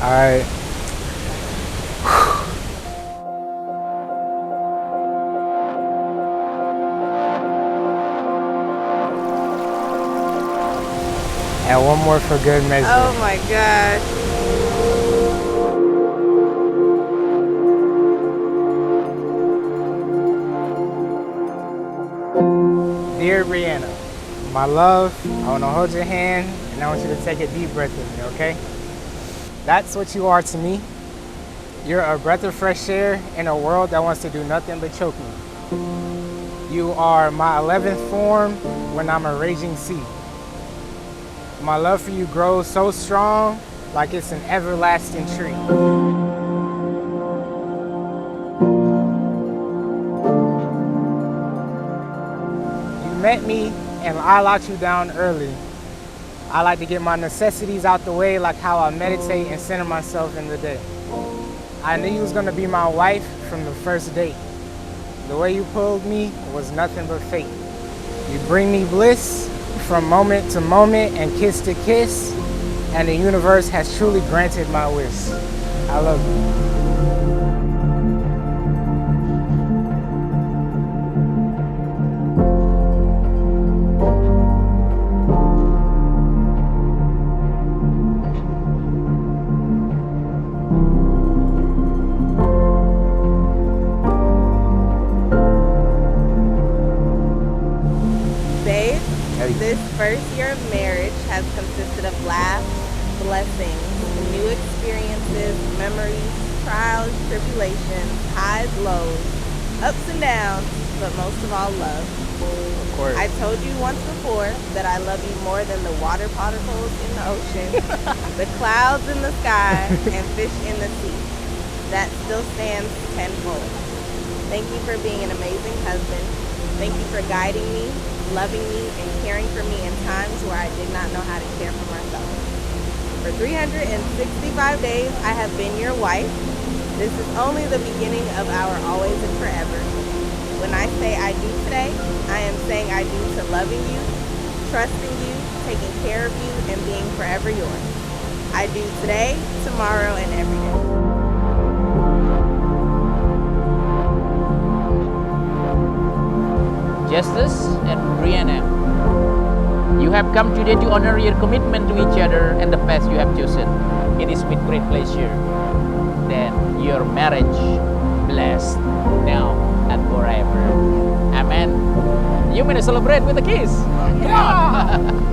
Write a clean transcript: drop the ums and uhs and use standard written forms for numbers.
All right. And one more for good measure. Oh my gosh. Dear Brianna, my love, I want to hold your hand and I want you to take a deep breath with me, okay? That's what you are to me. You're a breath of fresh air in a world that wants to do nothing but choke me. You are my 11th form when I'm a raging sea. My love for you grows so strong, like it's an everlasting tree. You met me and I locked you down early. I like to get my necessities out the way, like how I meditate and center myself in the day. I knew you was gonna be my wife from the first date. The way you pulled me was nothing but fate. You bring me bliss from moment to moment and kiss to kiss, and the universe has truly granted my wish. I love you. Babe, this first year of marriage has consisted of laughs, blessings, new experiences, memories, trials, tribulations, highs, lows, ups and downs, but most of all, love. Of course. I told you once before that I love you more than the water particles in the ocean, the clouds in the sky, and fish in the sea. That still stands tenfold. Thank you for being an amazing husband. Thank you for guiding me, loving me, and caring for me in times where I did not know how to care for myself. For 365 days, I have been your wife. This is only the beginning of our always and forever. When I say I do today, I am saying I do to loving you, trusting you, taking care of you, and being forever yours. I do today, tomorrow, and every day. Justus and Brianna, you have come today to honor your commitment to each other and the path you have chosen. It is with great pleasure that your marriage blessed now and forever. Amen. You may celebrate with a kiss. Yeah.